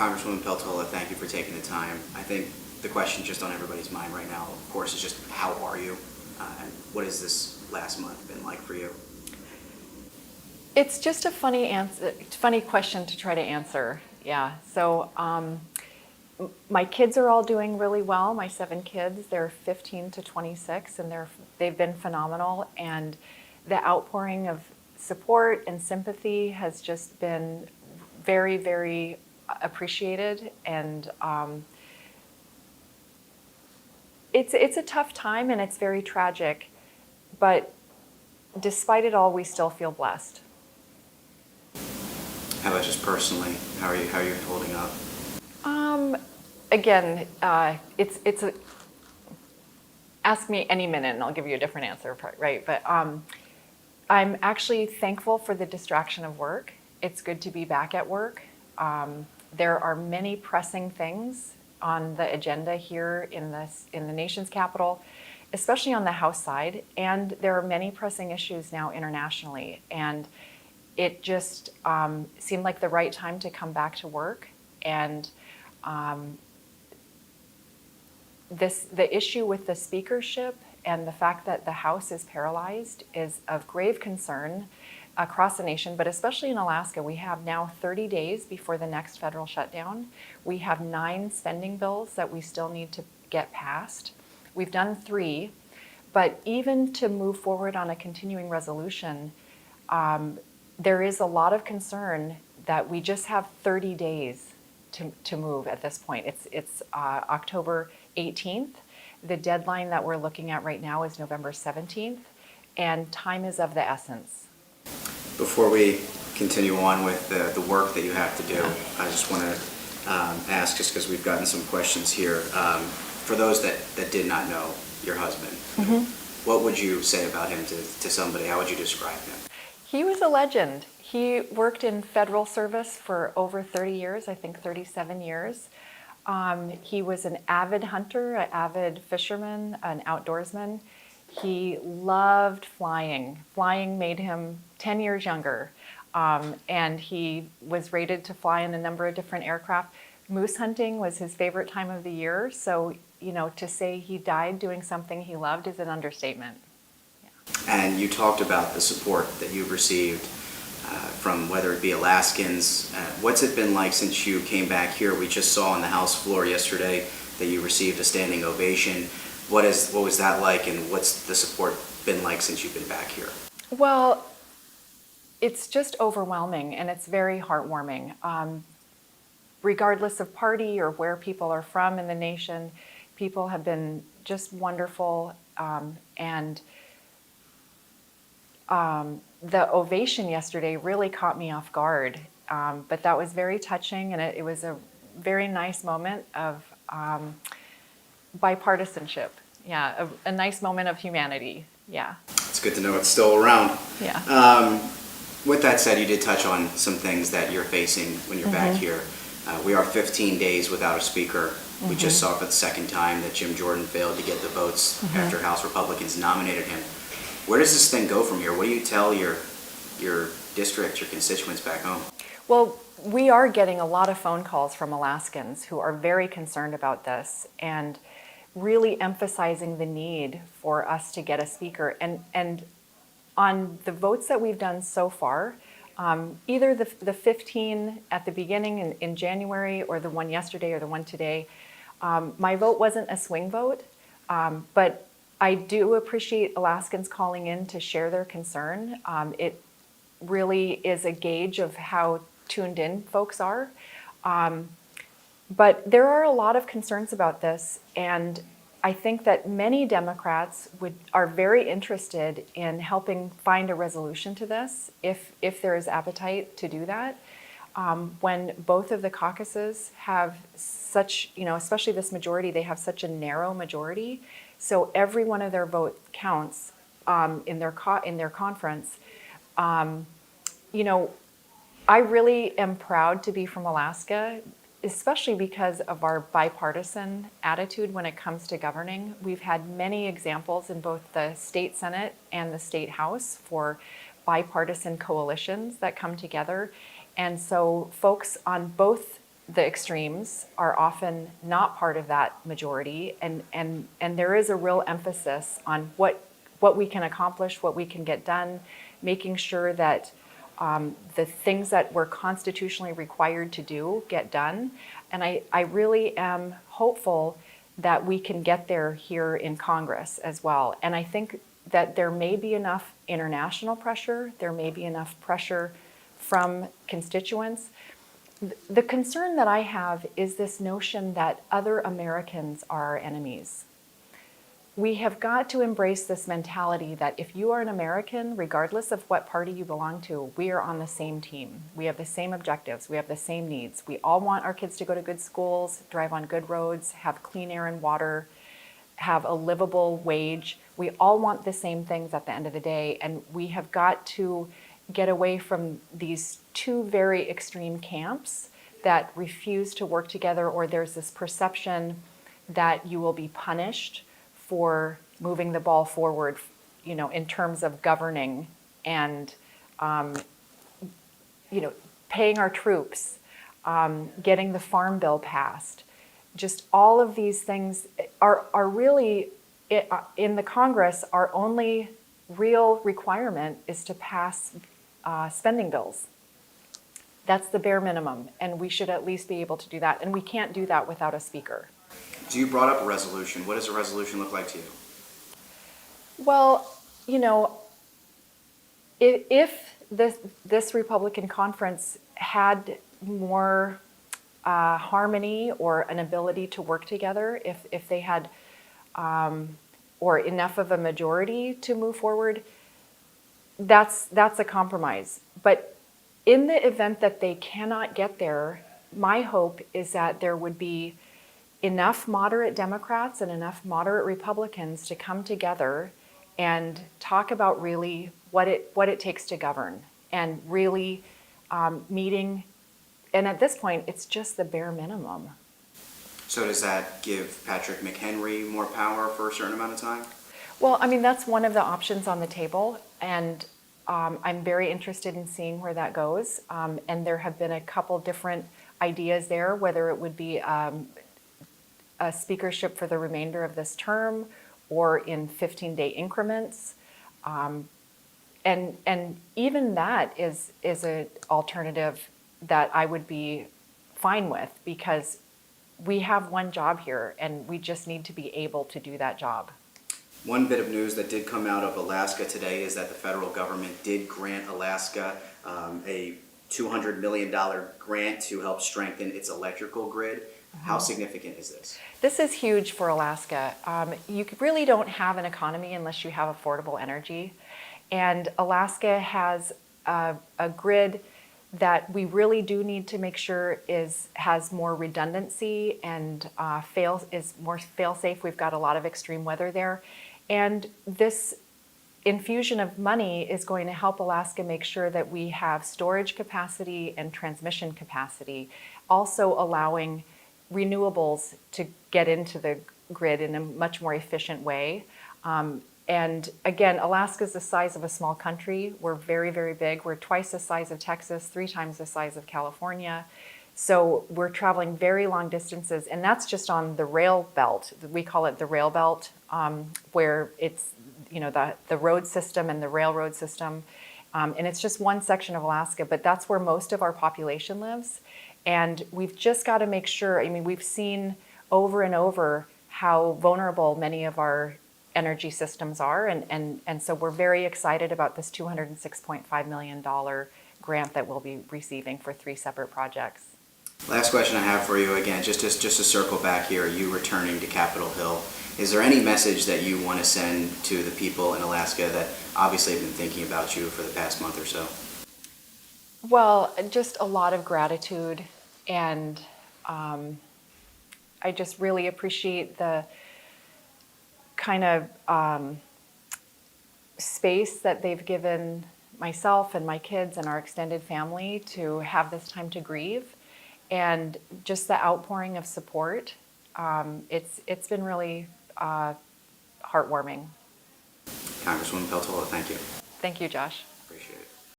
Congresswoman Peltola, thank you for taking the time. I think the question just on everybody's mind right now, of course, is just how are you? And what has this last month been like for you? It's just a funny question to try to answer. Yeah. So my kids are all doing really well. My 7 kids, they're 15 to 26, and they've been phenomenal. And the outpouring of support and sympathy has just been very, very appreciated. And it's a tough time, and it's very tragic. But despite it all, we still feel blessed. How about just personally? How are you holding up? Again, it's a ask me any minute and I'll give you a different answer, right? But I'm actually thankful for the distraction of work. It's good to be back at work. There are many pressing things on the agenda here in the nation's capital, especially on the House side, and there are many pressing issues now internationally. And it just seemed like the right time to come back to work. And the issue with the speakership and the fact that the House is paralyzed is of grave concern across the nation, but especially in Alaska. We have now 30 days before the next federal shutdown. We have 9 spending bills that we still need to get passed. We've done 3, but even to move forward on a continuing resolution, there is a lot of concern that we just have 30 days to move at this point. It's October 18th. The deadline that we're looking at right now is November 17th, and time is of the essence. Before we continue on with the work that you have to do, I just want to ask, just because we've gotten some questions here, for those that did not know your husband, what would you say about him to somebody? How would you describe him? He was a legend. He worked in federal service for over 30 years, I think 37 years. He was an avid hunter, an avid fisherman, an outdoorsman. He loved flying. Flying made him 10 years younger. And he was rated to fly in a number of different aircraft. Moose hunting was his favorite time of the year. So, to say he died doing something he loved is an understatement. And you talked about the support that you've received from whether it be Alaskans. What's it been like since you came back here? We just saw on the House floor yesterday that you received a standing ovation. What was that like, and what's the support been like since you've been back here? Well, it's just overwhelming, and it's very heartwarming. Regardless of party or where people are from in the nation, people have been just wonderful, and the ovation yesterday really caught me off guard, but that was very touching, and it was a very nice moment of bipartisanship. Yeah, a nice moment of humanity. Yeah. It's good to know it's still around. Yeah. With that said, you did touch on some things that you're facing when you're back here. We are 15 days without a speaker. We just saw for the second time that Jim Jordan failed to get the votes after House Republicans nominated him. Where does this thing go from here? What do you tell your district, your constituents back home? Well, we are getting a lot of phone calls from Alaskans who are very concerned about this and really emphasizing the need for us to get a speaker. And on the votes that we've done so far, either the 15 at the beginning in January, or the one yesterday, or the one today, my vote wasn't a swing vote, but I do appreciate Alaskans calling in to share their concern. It really is a gauge of how tuned in folks are. But there are a lot of concerns about this, and I think that many Democrats are very interested in helping find a resolution to this, if there is appetite to do that. When both of the caucuses have such, especially this majority, they have such a narrow majority. So every one of their votes counts in their conference. I really am proud to be from Alaska, especially because of our bipartisan attitude when it comes to governing. We've had many examples in both the state Senate and the state House for bipartisan coalitions that come together. And so folks on both the extremes are often not part of that majority, and there is a real emphasis on what we can accomplish, what we can get done, making sure that the things that we're constitutionally required to do get done. And I really am hopeful that we can get there here in Congress as well. And I think that there may be enough international pressure, there may be enough pressure from constituents. The concern that I have is this notion that other Americans are our enemies. We have got to embrace this mentality that if you are an American, regardless of what party you belong to, we are on the same team. We have the same objectives. We have the same needs. We all want our kids to go to good schools, drive on good roads, have clean air and water, have a livable wage. We all want the same things at the end of the day, and we have got to get away from these two very extreme camps that refuse to work together, or there's this perception that you will be punished for moving the ball forward, in terms of governing and, paying our troops, getting the Farm Bill passed. Just all of these things are really, in the Congress, our only real requirement is to pass spending bills. That's the bare minimum, and we should at least be able to do that. And we can't do that without a speaker. So you brought up a resolution. What does a resolution look like to you? Well, if this Republican conference had more harmony or an ability to work together, if they had or enough of a majority to move forward, that's a compromise. But in the event that they cannot get there, my hope is that there would be enough moderate Democrats and enough moderate Republicans to come together and talk about really what it takes to govern, and really meeting. And at this point, it's just the bare minimum. So does that give Patrick McHenry more power for a certain amount of time? Well, I mean, that's one of the options on the table, and I'm very interested in seeing where that goes. And there have been a couple different ideas there, whether it would be a speakership for the remainder of this term or in 15-day increments. And even that is an alternative that I would be fine with, because we have one job here and we just need to be able to do that job. One bit of news that did come out of Alaska today is that the federal government did grant Alaska a $200 million grant to help strengthen its electrical grid. How significant is this? This is huge for Alaska. You really don't have an economy unless you have affordable energy. And Alaska has a grid that we really do need to make sure has more redundancy and is more fail-safe. We've got a lot of extreme weather there. And this infusion of money is going to help Alaska make sure that we have storage capacity and transmission capacity, also allowing renewables to get into the grid in a much more efficient way. And again, Alaska's the size of a small country. We're very, very big. We're twice the size of Texas, 3 times the size of California. So we're traveling very long distances, and that's just on the rail belt. We call it the rail belt, where it's the road system and the railroad system. And it's just one section of Alaska, but that's where most of our population lives. And we've just got to make sure, we've seen over and over how vulnerable many of our energy systems are. And so we're very excited about this $206.5 million grant that we'll be receiving for 3 separate projects. Last question I have for you, again, just to circle back here, you returning to Capitol Hill. Is there any message that you want to send to the people in Alaska that obviously have been thinking about you for the past month or so? Well, just a lot of gratitude, and I just really appreciate the kind of space that they've given myself and my kids and our extended family to have this time to grieve, and just the outpouring of support. It's been really heartwarming. Congresswoman Peltola, thank you. Thank you, Josh.